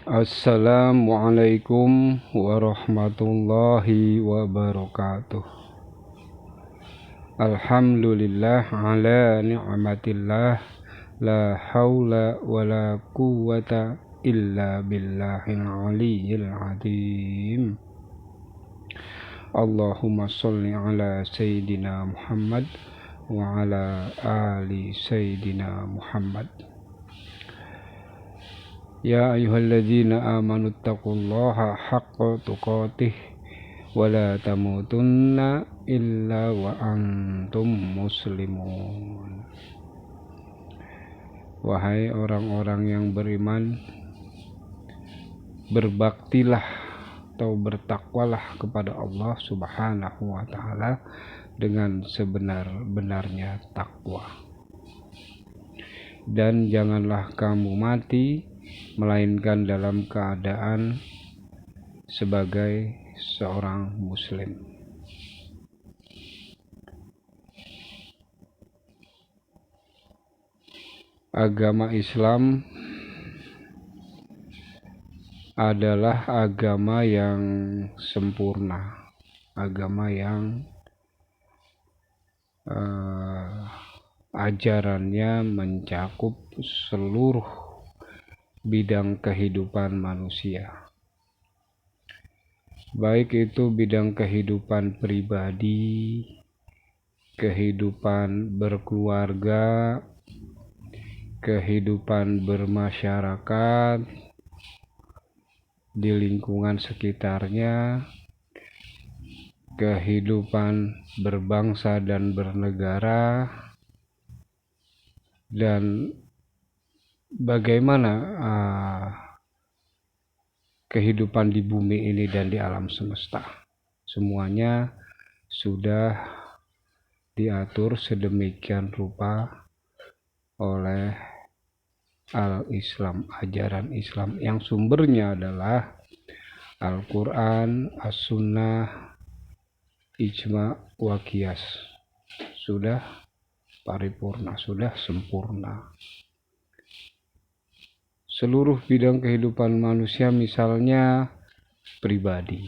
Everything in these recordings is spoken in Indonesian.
Assalamualaikum warahmatullahi wabarakatuh. Alhamdulillah ala ni'matillah, la haula wala quwwata illa billahil aliyyil azim. Allahumma sholli ala sayyidina Muhammad wa ala ali sayyidina Muhammad. Ya ayyuhalladzina amanu taqullaha haqqa tuqatih wa la tamutunna illa wa antum muslimun. Wahai orang-orang yang beriman, berbaktilah atau bertakwalah kepada Allah Subhanahu wa taala dengan sebenar-benarnya takwa. Dan janganlah kamu mati melainkan dalam keadaan sebagai seorang muslim. Agama Islam adalah agama yang sempurna, agama yang ajarannya mencakup seluruh bidang kehidupan manusia, baik itu bidang kehidupan pribadi, kehidupan berkeluarga, kehidupan bermasyarakat di lingkungan sekitarnya, kehidupan berbangsa dan bernegara, dan bagaimana kehidupan di bumi ini dan di alam semesta. Semuanya sudah diatur sedemikian rupa oleh Al-Islam, ajaran Islam yang sumbernya adalah Al-Quran, As-Sunnah, Ijma' wa Qiyas. Sudah paripurna, sudah sempurna. Seluruh bidang kehidupan manusia, misalnya pribadi.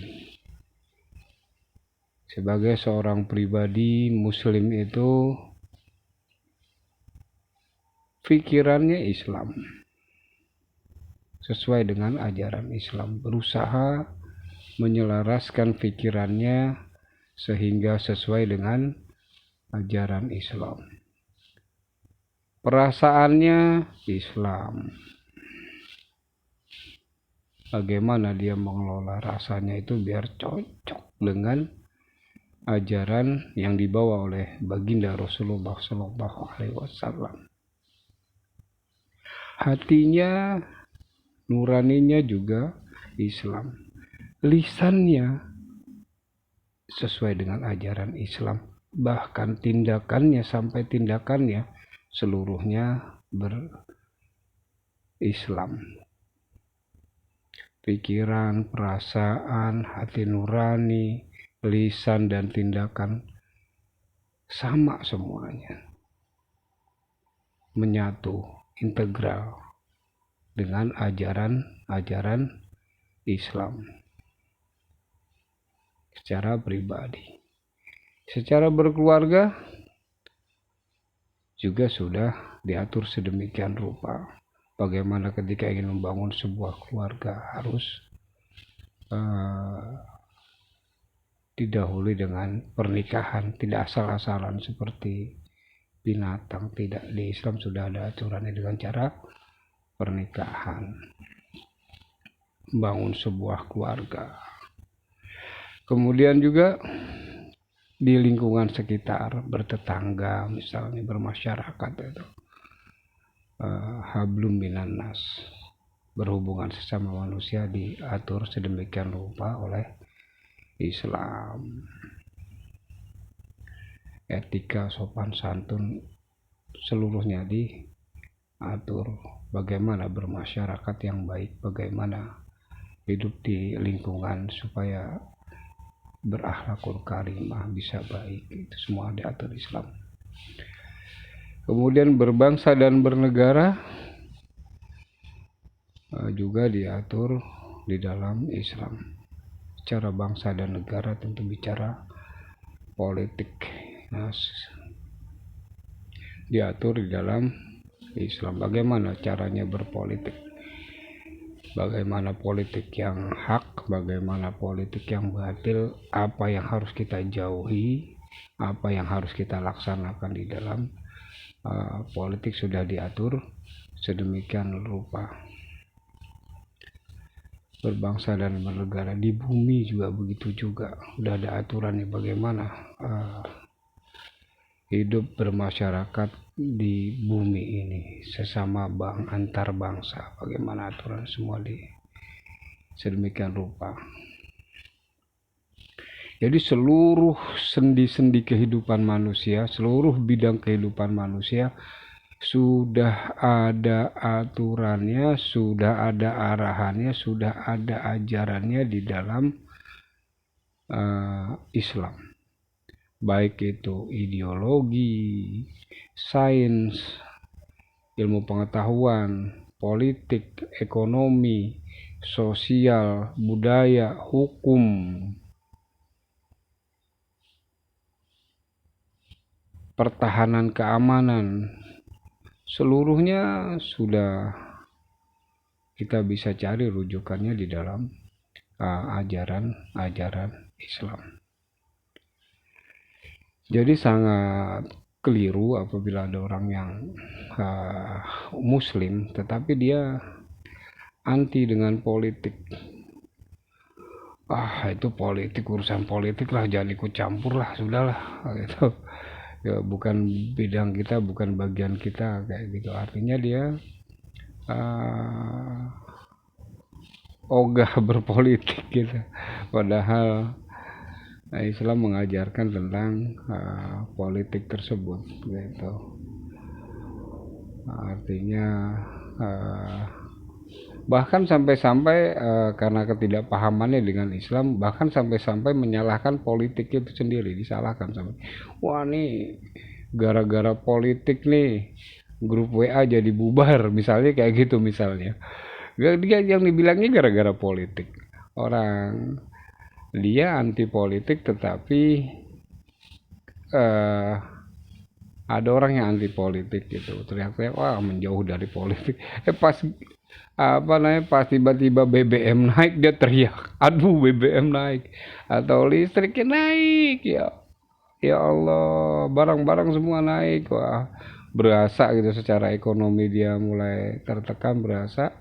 Sebagai seorang pribadi muslim itu pikirannya Islam, sesuai dengan ajaran Islam, berusaha menyelaraskan pikirannya sehingga sesuai dengan ajaran Islam. Perasaannya Islam, bagaimana dia mengelola rasanya itu biar cocok dengan ajaran yang dibawa oleh baginda Rasulullah SAW. Hatinya, nuraninya juga Islam. Lisannya sesuai dengan ajaran Islam. Bahkan tindakannya sampai tindakannya seluruhnya berislam. Pikiran, perasaan, hati nurani, lisan dan tindakan sama semuanya, menyatu, integral dengan ajaran Islam secara pribadi. Secara berkeluarga juga sudah diatur sedemikian rupa. Bagaimana ketika ingin membangun sebuah keluarga harus didahului dengan pernikahan, tidak asal-asalan seperti binatang. Tidak, di Islam sudah ada aturannya dengan cara pernikahan, membangun sebuah keluarga. Kemudian juga di lingkungan sekitar, bertetangga, misalnya bermasyarakat itu. Hablum minan nas, berhubungan sesama manusia diatur sedemikian rupa oleh Islam. Etika, sopan santun seluruhnya diatur. Bagaimana bermasyarakat yang baik, bagaimana hidup di lingkungan supaya berakhlakul karimah, bisa baik, itu semua diatur Islam. Kemudian berbangsa dan bernegara juga diatur di dalam Islam. Secara bangsa dan negara tentu bicara politik, nah, diatur di dalam Islam. Bagaimana caranya berpolitik, bagaimana politik yang hak, bagaimana politik yang batil, apa yang harus kita jauhi, apa yang harus kita laksanakan di dalam politik sudah diatur sedemikian rupa. Berbangsa dan bernegara di bumi juga begitu juga, udah ada aturannya bagaimana hidup bermasyarakat di bumi ini sesama antar bangsa, bagaimana aturan semua di sedemikian rupa. Jadi seluruh sendi-sendi kehidupan manusia, seluruh bidang kehidupan manusia sudah ada aturannya, sudah ada arahannya, sudah ada ajarannya di dalam Islam. Baik itu ideologi, sains, ilmu pengetahuan, politik, ekonomi, sosial, budaya, hukum, pertahanan keamanan, seluruhnya sudah kita bisa cari rujukannya di dalam ajaran Islam. Jadi sangat keliru apabila ada orang yang muslim tetapi dia anti dengan politik. Itu politik, urusan politik lah, jangan ikut campur lah, sudahlah gitu. Ya, bukan bidang kita, bukan bagian kita, kayak gitu. Artinya dia ogah berpolitik gitu. Padahal Islam mengajarkan tentang politik tersebut gitu. Artinya bahkan sampai-sampai karena ketidakpahamannya dengan Islam, bahkan sampai-sampai menyalahkan politik itu sendiri, disalahkan sampai, wah nih gara-gara politik nih grup WA jadi bubar, misalnya kayak gitu misalnya. Dia yang dibilangnya gara-gara politik. Orang dia anti politik tetapi ada orang yang anti politik gitu, teriak-teriak wah menjauh dari politik. Pas tiba-tiba BBM naik dia teriak, aduh BBM naik, atau listriknya naik, ya Allah, barang-barang semua naik, wah berasa gitu secara ekonomi dia mulai tertekan, berasa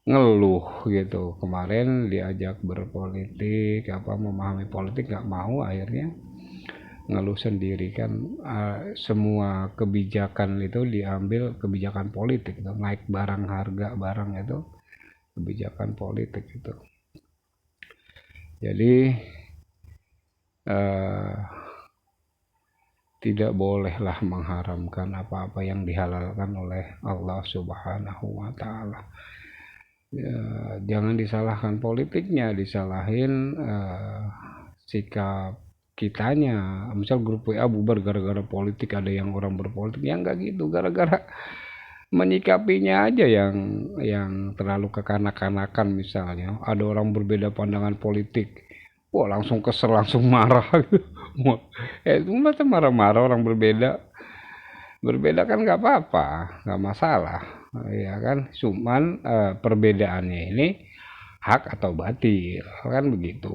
ngeluh gitu. Kemarin diajak berpolitik, memahami politik nggak mau, akhirnya ngeluh sendiri kan. Semua kebijakan itu diambil kebijakan politik itu, naik barang, harga barang itu kebijakan politik itu. Jadi tidak bolehlah mengharamkan apa-apa yang dihalalkan oleh Allah Subhanahu wa Ta'ala. Jangan disalahkan politiknya, disalahin sikap kitanya. Misal grup WA bubar gara-gara politik, ada yang orang berpolitik, ya enggak gitu, gara-gara menyikapinya aja yang terlalu kekanak-kanakan. Misalnya ada orang berbeda pandangan politik, wah langsung kesel, langsung marah gitu. Masa marah-marah, orang berbeda kan nggak apa-apa, nggak masalah, ya kan. Cuman perbedaannya ini hak atau batil kan begitu.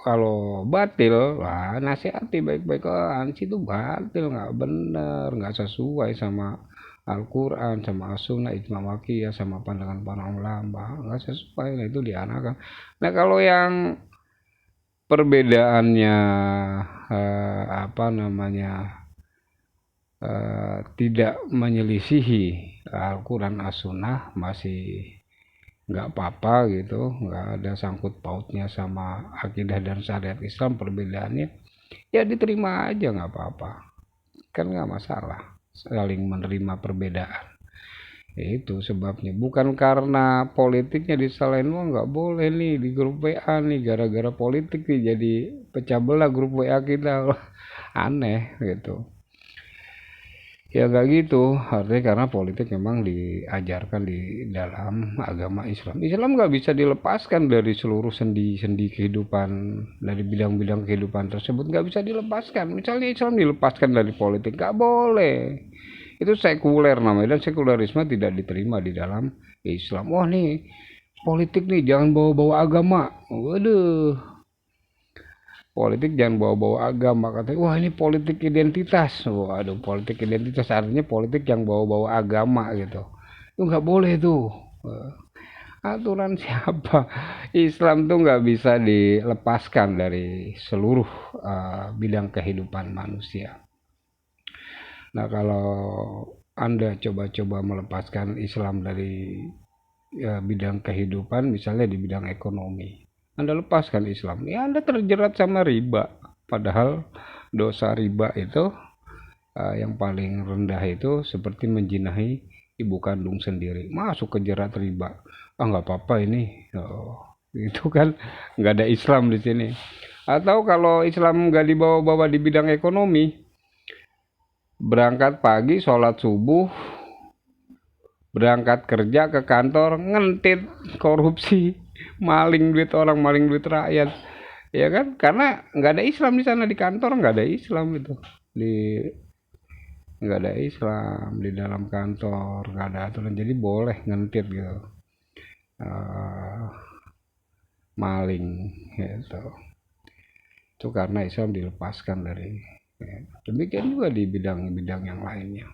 Kalau batil, wah nasihati baik-baik, ansi itu batil, nggak bener, nggak sesuai sama Al-Quran, sama As-Sunnah, Ijma' Wakiyah, sama pandangan para ulama, nggak sesuai, nah itu dianakan. Nah kalau yang perbedaannya tidak menyelisihi Al-Quran, As-Sunnah, masih nggak apa-apa gitu, nggak ada sangkut pautnya sama akidah dan syariat Islam perbedaannya, ya diterima aja, nggak apa-apa, kan nggak masalah, saling menerima perbedaan. Itu sebabnya, bukan karena politiknya disalahin, wah nggak boleh nih di grup WA nih, gara-gara politik nih jadi pecah belah grup WA kita. Aneh gitu. Ya nggak gitu, artinya karena politik memang diajarkan di dalam agama Islam. Islam nggak bisa dilepaskan dari seluruh sendi-sendi kehidupan, dari bidang-bidang kehidupan tersebut nggak bisa dilepaskan. Misalnya Islam dilepaskan dari politik, nggak boleh. Itu sekuler namanya, dan sekulerisme tidak diterima di dalam Islam. Wah nih, politik nih jangan bawa-bawa agama. Waduh, politik jangan bawa-bawa agama, katanya wah ini politik identitas. Waduh, politik identitas artinya politik yang bawa-bawa agama gitu, itu nggak boleh tuh. Aturan siapa? Islam tuh nggak bisa dilepaskan dari seluruh bidang kehidupan manusia. Nah, kalau Anda coba-coba melepaskan Islam dari bidang kehidupan, misalnya di bidang ekonomi, Anda lepaskan Islam, ya Anda terjerat sama riba. Padahal dosa riba itu yang paling rendah itu seperti menjinahi ibu kandung sendiri. Masuk ke jerat riba. Ah nggak apa-apa ini. Oh, itu kan nggak ada Islam di sini. Atau kalau Islam nggak dibawa-bawa di bidang ekonomi, berangkat pagi, sholat subuh, berangkat kerja ke kantor, ngentit, korupsi, maling duit orang, maling duit rakyat, ya kan? Karena nggak ada Islam di sana, di kantor nggak ada Islam itu, di nggak ada Islam di dalam kantor, nggak ada aturan, jadi boleh ngentit gitu. Uh, Maling gitu, itu karena Islam dilepaskan dari ya. Demikian juga di bidang-bidang yang lainnya.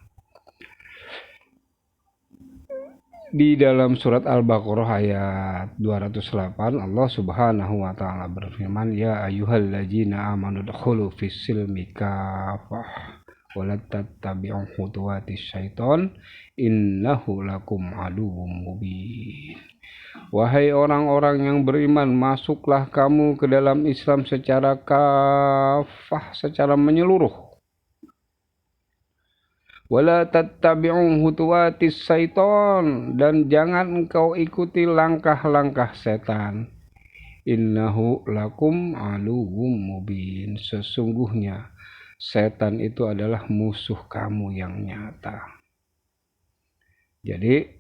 Di dalam surat Al-Baqarah ayat 208, Allah Subhanahu wa taala berfirman, "Ya ayyuhalladzina amanu dkhulu fis-silmi kafah wa la tattabi'u khutuwatis syaiton innahu lakum aduwwum mubin." Wahai orang-orang yang beriman, masuklah kamu ke dalam Islam secara kafah, secara menyeluruh. Wala tattabi'u hutuwatis syaiton, dan jangan engkau ikuti langkah-langkah setan. Innahu lakum aduwwum mubin. Sesungguhnya setan itu adalah musuh kamu yang nyata. Jadi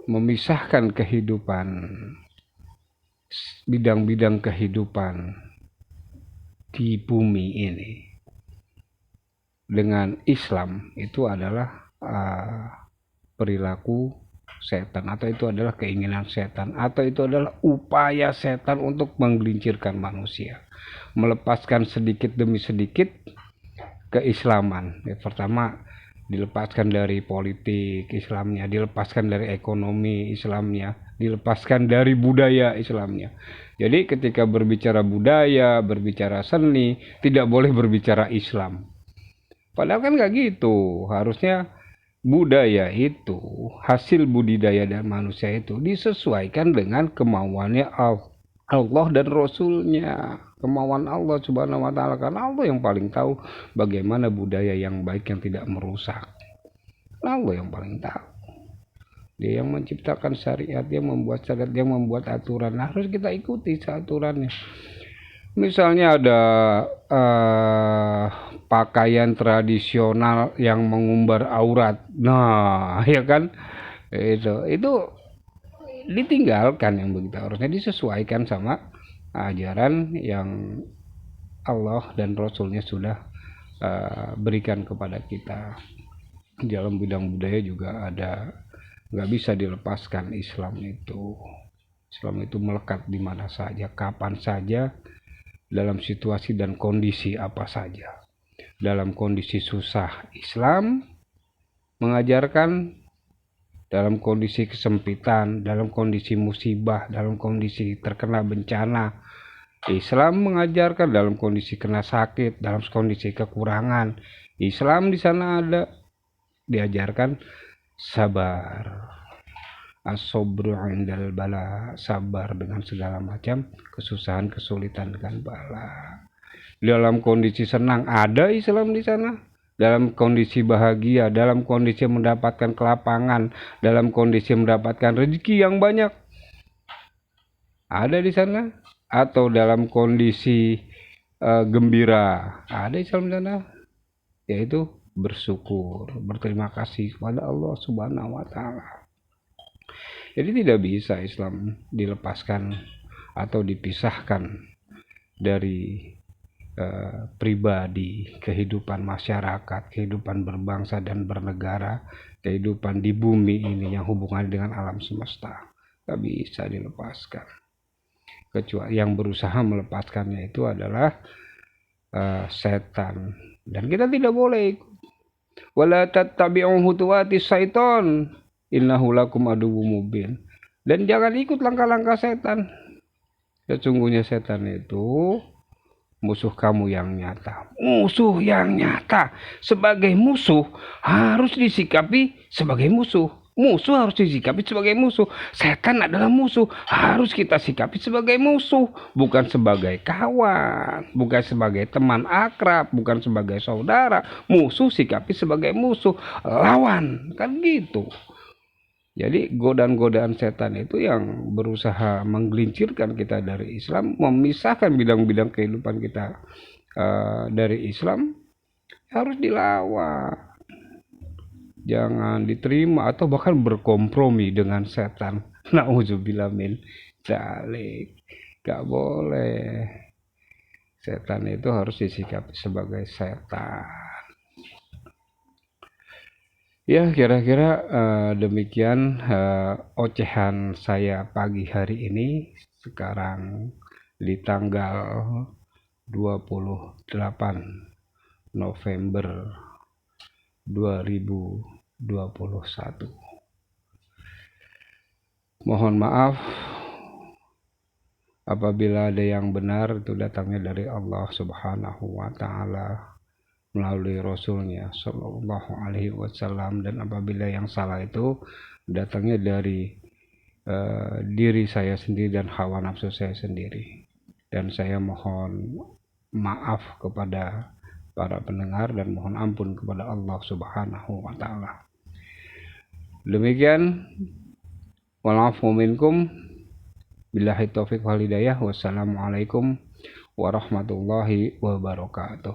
memisahkan kehidupan, bidang-bidang kehidupan di bumi ini dengan Islam itu adalah perilaku setan, atau itu adalah keinginan setan, atau itu adalah upaya setan untuk menggelincirkan manusia, melepaskan sedikit demi sedikit keislaman. Pertama, dilepaskan dari politik Islamnya, dilepaskan dari ekonomi Islamnya, dilepaskan dari budaya Islamnya. Jadi ketika berbicara budaya, berbicara seni, tidak boleh berbicara Islam. Padahal kan nggak gitu. Harusnya budaya itu, hasil budidaya dan manusia itu disesuaikan dengan kemauannya Allah dan Rasulnya. Kemauan Allah Subhanahu wa taala, karena Allah yang paling tahu bagaimana budaya yang baik yang tidak merusak. Allah yang paling tahu. Dia yang menciptakan syariat, dia membuat syariat, dia membuat aturan. Nah, harus kita ikuti aturannya. Misalnya ada pakaian tradisional yang mengumbar aurat. Nah, ya kan? Itu ditinggalkan yang begitu. Harusnya disesuaikan sama ajaran yang Allah dan Rasulnya sudah berikan kepada kita. Dalam bidang budaya juga ada, nggak bisa dilepaskan Islam itu. Islam itu melekat di mana saja, kapan saja, dalam situasi dan kondisi apa saja. Dalam kondisi susah, Islam mengajarkan. Dalam kondisi kesempitan, dalam kondisi musibah, dalam kondisi terkena bencana, Islam mengajarkan. Dalam kondisi kena sakit, dalam kondisi kekurangan, Islam di sana ada diajarkan sabar. As-sabru 'indal bala, sabar dengan segala macam kesusahan, kesulitan dan bala. Dalam kondisi senang ada Islam di sana. Dalam kondisi bahagia, dalam kondisi mendapatkan kelapangan, dalam kondisi mendapatkan rezeki yang banyak, ada di sana. Atau dalam kondisi gembira, ada Islam di sana. yaitu bersyukur, berterima kasih kepada Allah Subhanahu wa taala. Jadi tidak bisa Islam dilepaskan atau dipisahkan dari pribadi, kehidupan masyarakat, kehidupan berbangsa dan bernegara, kehidupan di bumi ini yang hubungannya dengan alam semesta. Gak bisa dilepaskan. Kecuali yang berusaha melepaskannya itu adalah setan. Dan kita tidak boleh ikut. Wala tattabi'u khutuwati syaiton innahu lakum aduwwum mubin. Dan jangan ikut langkah-langkah setan. Sesungguhnya setan itu musuh kamu yang nyata. Musuh yang nyata. Sebagai musuh harus disikapi sebagai musuh. Musuh harus disikapi sebagai musuh. Setan adalah musuh. Harus kita sikapi sebagai musuh. Bukan sebagai kawan. Bukan sebagai teman akrab. Bukan sebagai saudara. Musuh sikapi sebagai musuh. Lawan. Kan gitu. Jadi godaan-godaan setan itu yang berusaha menggelincirkan kita dari Islam. Memisahkan bidang-bidang kehidupan kita dari Islam. Harus dilawan. Jangan diterima atau bahkan berkompromi dengan setan. Nauzubillah min dzalik. Gak boleh. Setan itu harus disikapi sebagai setan. Ya, kira-kira demikian ocehan saya pagi hari ini. Sekarang di tanggal 28 November 2021. Mohon maaf apabila ada yang benar itu datangnya dari Allah Subhanahu wa taala melalui Rasulnya Sallallahu Alaihi Wasallam, dan apabila yang salah itu datangnya dari diri saya sendiri dan hawa nafsu saya sendiri. Dan saya mohon maaf kepada para pendengar dan mohon ampun kepada Allah Subhanahu wa taala. Demikian, wa'afu minkum, billahi taufiq wal hidayah. Wassalamualaikum warahmatullahi wabarakatuh.